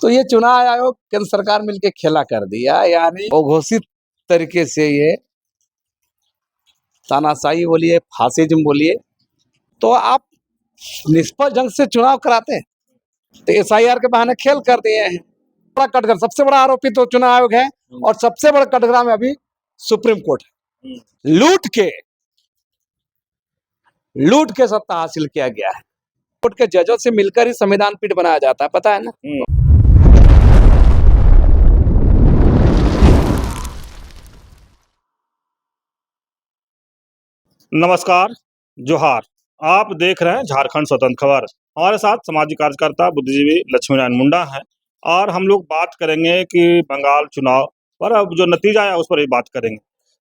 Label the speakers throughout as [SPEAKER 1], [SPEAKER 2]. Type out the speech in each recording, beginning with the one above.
[SPEAKER 1] तो ये चुनाव आयोग केंद्र सरकार मिलके खेला कर दिया, यानी अघोषित तरीके से ये तानाशाही बोलिए, फासिज्म बोलिए, तो आप निष्पक्ष ढंग से चुनाव कराते हैं तो एसआईआर के बहाने खेल कर दिए हैं। बड़ा कटघरा, सबसे बड़ा आरोपी तो चुनाव आयोग है और सबसे बड़ा कटघरा में अभी सुप्रीम कोर्ट है। लूट के सत्ता हासिल किया गया है। कोर्ट के जजों से मिलकर ही संविधान पीठ बनाया जाता है, पता है ना।
[SPEAKER 2] नमस्कार, जोहार। आप देख रहे हैं झारखंड स्वतंत्र खबर। हमारे साथ सामाजिक कार्यकर्ता बुद्धिजीवी लक्ष्मी नारायण मुंडा हैं और हम लोग बात करेंगे कि बंगाल चुनाव पर अब जो नतीजा है उस पर ही बात करेंगे।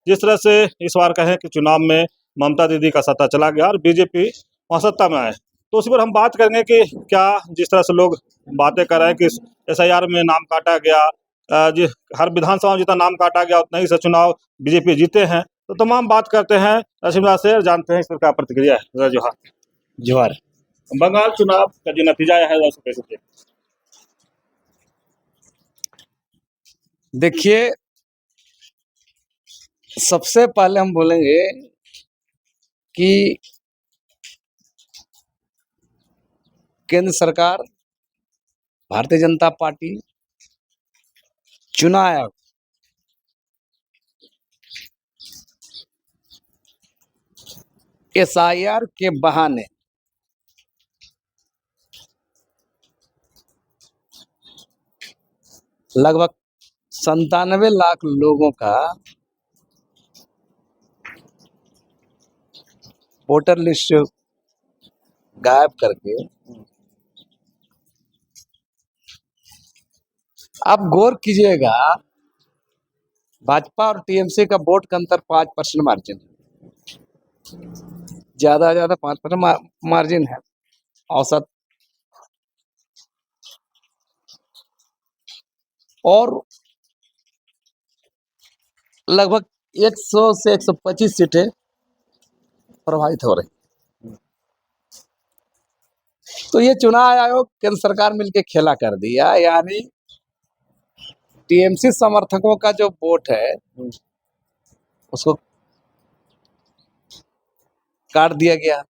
[SPEAKER 2] जिस तरह से इस बार कहें कि चुनाव में ममता दीदी का सत्ता चला गया और बीजेपी वहाँ सत्ता में आए, तो उसी पर हम बात करेंगे कि क्या जिस तरह से लोग बातें कर रहे हैं कि एसआईआर में नाम काटा गया, हर विधानसभा में जितना नाम काटा गया उतना ही से चुनाव बीजेपी जीते हैं, तो तमाम बात करते हैं रशिमला से, जानते हैं इस पर क्या प्रतिक्रिया है। जोहार।
[SPEAKER 1] जोहार।
[SPEAKER 2] बंगाल चुनाव का जो नतीजा है उसको कैसे देखते हैं?
[SPEAKER 1] देखिए, सबसे पहले हम बोलेंगे कि केंद्र सरकार, भारतीय जनता पार्टी, चुनाव आयोग एसआईआर के बहाने लगभग 97 लाख लोगों का वोटर लिस्ट गायब करके, आप गौर कीजिएगा, भाजपा और टीएमसी का वोट का अंतर 5% मार्जिन है, ज्यादा 5% मार्जिन है औसत। और लगभग 100 से 125 सीटें प्रभावित हो रही। तो ये चुनाव आयोग केंद्र सरकार मिलके खेला कर दिया, यानी टीएमसी समर्थकों का जो वोट है उसको काट दिया गया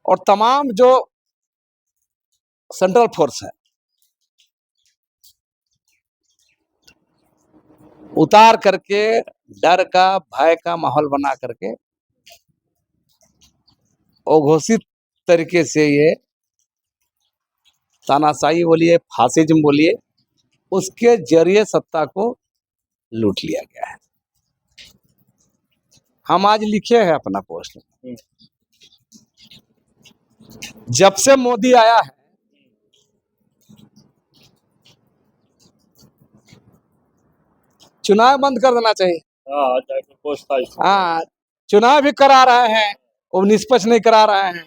[SPEAKER 1] और तमाम जो सेंट्रल फोर्स है उतार करके डर का, भय का माहौल बना करके अघोषित तरीके से ये तानाशाही बोलिए, फासिज्म बोलिए, उसके जरिए सत्ता को लूट लिया गया है। हम आज लिखे हैं अपना पोस्ट, जब से मोदी आया है चुनाव बंद कर देना चाहिए। हाँ, चुनाव भी करा रहे हैं, वो निष्पक्ष नहीं करा रहे हैं,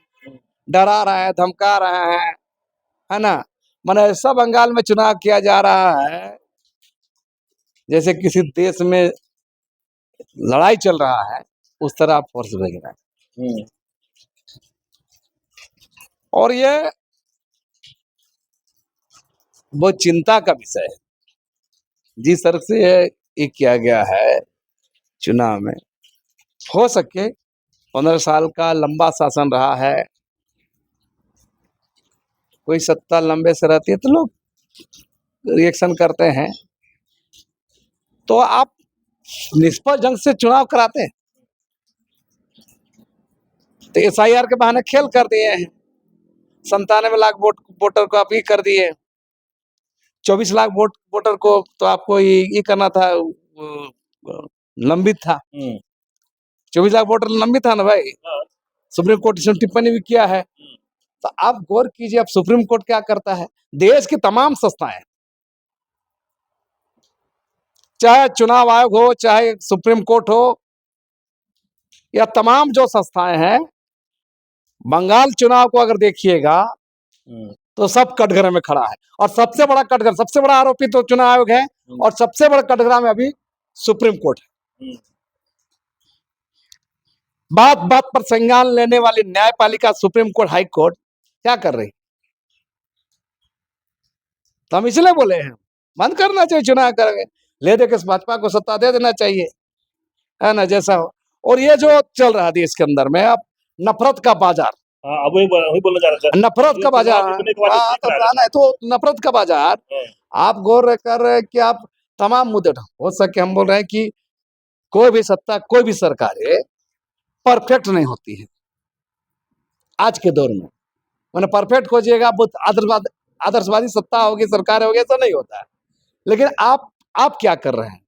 [SPEAKER 1] डरा रहे हैं, धमका रहे हैं, है ना। माने ऐसा बंगाल में चुनाव किया जा रहा है जैसे किसी देश में लड़ाई चल रहा है, उस तरह आप फोर्स भेज रहे हैं। और ये बहुत चिंता का विषय है जिस तरह से ये किया गया है चुनाव में। हो सके 15 साल का लंबा शासन रहा है, कोई सत्ता लंबे से रहती है तो लोग रिएक्शन करते हैं, तो आप निष्पक्ष ढंग से चुनाव कराते हैं तो एसआईआर के बहाने खेल कर दिए हैं। 97 लाख वोटर को आप ये कर दिए, 24 लाख वोटर को तो आपको ये करना था, लंबित था। 24 लाख वोटर लंबित था ना भाई। सुप्रीम कोर्ट इसमें टिप्पणी भी किया है। तो आप गौर कीजिए, अब सुप्रीम कोर्ट क्या करता है, देश की तमाम संस्थाएं, चाहे चुनाव आयोग हो, चाहे सुप्रीम कोर्ट हो, या तमाम जो संस्थाएं हैं, बंगाल चुनाव को अगर देखिएगा तो सब कटघरे में खड़ा है। और सबसे बड़ा कटघरा, सबसे बड़ा आरोपी तो चुनाव आयोग है और सबसे बड़ा कटघरा में अभी सुप्रीम कोर्ट है। बात बात पर संज्ञान लेने वाली न्यायपालिका सुप्रीम कोर्ट, हाई कोर्ट क्या कर रही, तो हम इसलिए बोले हैं बंद करना चाहिए चुनाव करेंगे, ले दे के भाजपा को सत्ता दे देना चाहिए, है ना, जैसा हो। और ये जो चल रहा है देश के अंदर में अब नफरत का बाजार,
[SPEAKER 2] हाँ, अब वही बोलना चाह रहा था।
[SPEAKER 1] नफरत का बाजार,
[SPEAKER 2] चुनाव जीतने के बाद
[SPEAKER 1] हाँ,
[SPEAKER 2] ठीक
[SPEAKER 1] तो
[SPEAKER 2] रहा है।
[SPEAKER 1] है तो नफरत का बाजार।
[SPEAKER 2] हाँ,
[SPEAKER 1] आप गौर कर रहे हैं कि आप तमाम मुद्दे हो सके, हम बोल रहे हैं कि कोई भी सत्ता, कोई भी सरकारें परफेक्ट नहीं होती है आज के दौर में। मैंने परफेक्ट खोजिएगा, आदर्शवादी सत्ता होगी, सरकार होगी, ऐसा नहीं होता है। लेकिन आप क्या कर रहे हैं?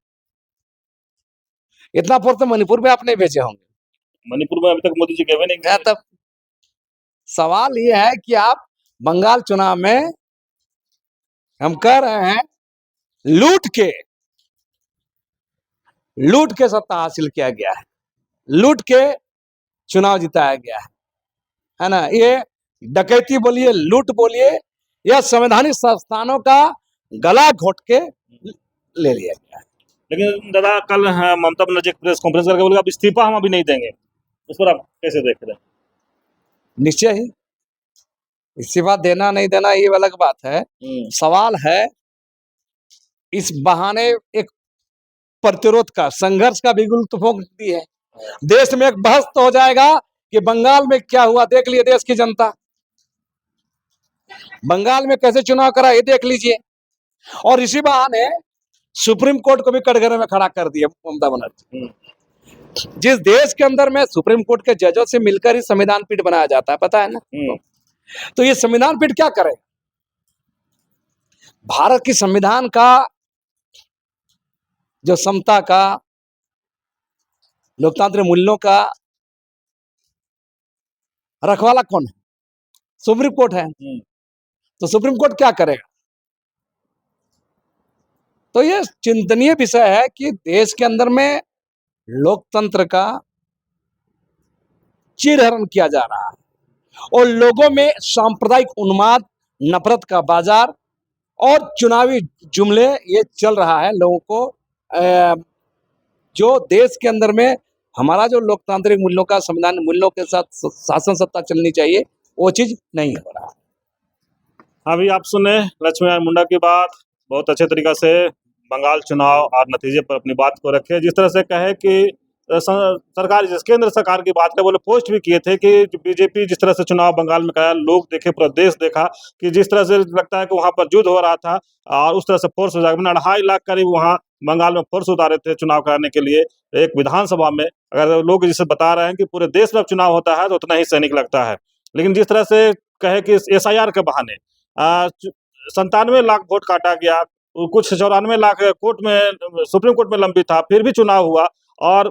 [SPEAKER 1] इतना फोर्स तो मणिपुर में आप नहीं भेजे होंगे।
[SPEAKER 2] मणिपुर में अभी तक मोदी जी गए नहीं।
[SPEAKER 1] या तब सवाल ये है कि आप बंगाल चुनाव में हम कह रहे हैं लूट के सत्ता हासिल किया गया है, लूट के चुनाव जिताया गया है ना। ये डकैती बोलिए, लूट बोलिए, यह संवैधानिक संस्थानों का गला घोट के ले लिया गया है।
[SPEAKER 2] लेकिन दादा कल ममता बनर्जी एक प्रेस कॉन्फ्रेंस करके बोले अब इस्तीफा हम अभी नहीं देंगे, उस पर आप कैसे देख रहे हैं?
[SPEAKER 1] निश्चय ही इस्तीफा देना नहीं देना ये अलग बात है। सवाल है इस बहाने एक प्रतिरोध का, संघर्ष का भी गुल तो फूंक दी है। देश में एक बहस तो हो जाएगा कि बंगाल में क्या हुआ, देख लिए देश की जनता, बंगाल में कैसे चुनाव करा ये देख लीजिए। और इसी बहाने सुप्रीम कोर्ट को भी कटघरे में खड़ा कर दिया ममता बनर्जी। जिस देश के अंदर में सुप्रीम कोर्ट के जजों से मिलकर ही संविधान पीठ बनाया जाता है, पता है ना? तो ये संविधान पीठ क्या करे? भारत की संविधान का जो समता का, लोकतांत्रिक मूल्यों का रखवाला कौन है? सुप्रीम कोर्ट है। तो सुप्रीम कोर्ट क्या करेगा? तो ये चिंतनीय विषय है कि देश के अंदर में लोकतंत्र का चीरहरण किया जा रहा है और लोगों में सांप्रदायिक उन्माद, नफरत का बाजार और चुनावी जुमले ये चल रहा है। लोगों को जो देश के अंदर में हमारा जो लोकतांत्रिक मूल्यों का, संविधान मूल्यों के साथ शासन सत्ता चलनी चाहिए, वो चीज नहीं हो रहा है।
[SPEAKER 2] अभी आप सुने लक्ष्मी नारायण मुंडा की बात, बहुत अच्छे तरीका से बंगाल चुनाव और नतीजे पर अपनी बात को रखे। जिस तरह से कहे कि सरकार, जिस केंद्र सरकार की बात है, वो लोग पोस्ट भी किए थे कि बीजेपी जिस तरह से चुनाव बंगाल में कराया, लोग देखे, पूरा देश देखा कि जिस तरह से लगता है कि वहाँ पर युद्ध हो रहा था और उस तरह से फोर्स हो जाएगा। 2.5 लाख करीब वहाँ बंगाल में फोर्स उतारे थे चुनाव कराने के लिए एक विधानसभा में। अगर लोग जिसे बता रहे हैं कि पूरे देश में चुनाव होता है तो उतना ही सैनिक लगता है। लेकिन जिस तरह से कहे कि SIR के बहाने 97 लाख वोट काटा गया, कुछ 94 लाख कोर्ट में, सुप्रीम कोर्ट में लंबित था, फिर भी चुनाव हुआ और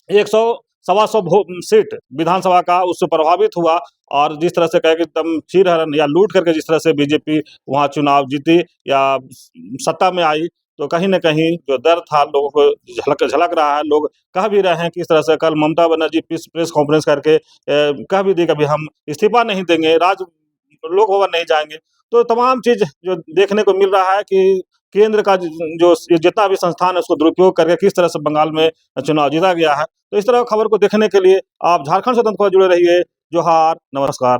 [SPEAKER 2] 100-125 सीट विधानसभा का उससे प्रभावित हुआ। और जिस तरह से कहे कि एकदम चीरहरण या लूट करके जिस तरह से बीजेपी वहाँ चुनाव जीती या सत्ता में आई, तो कहीं ना कहीं जो डर था लोगों को झलक रहा है। लोग कह भी रहे हैं कि इस तरह से कल ममता बनर्जी प्रेस कॉन्फ्रेंस करके कह भी दी कि अभी हम इस्तीफा नहीं देंगे, लोक भवन नहीं जाएंगे। तो तमाम चीज जो देखने को मिल रहा है कि केंद्र का जो जितना भी संस्थान है उसको दुरुपयोग करके किस तरह से बंगाल में चुनाव जीता गया है। तो इस तरह खबर को देखने के लिए आप झारखंड स्वतंत्र खबर जुड़े रहिए। जोहार, नमस्कार।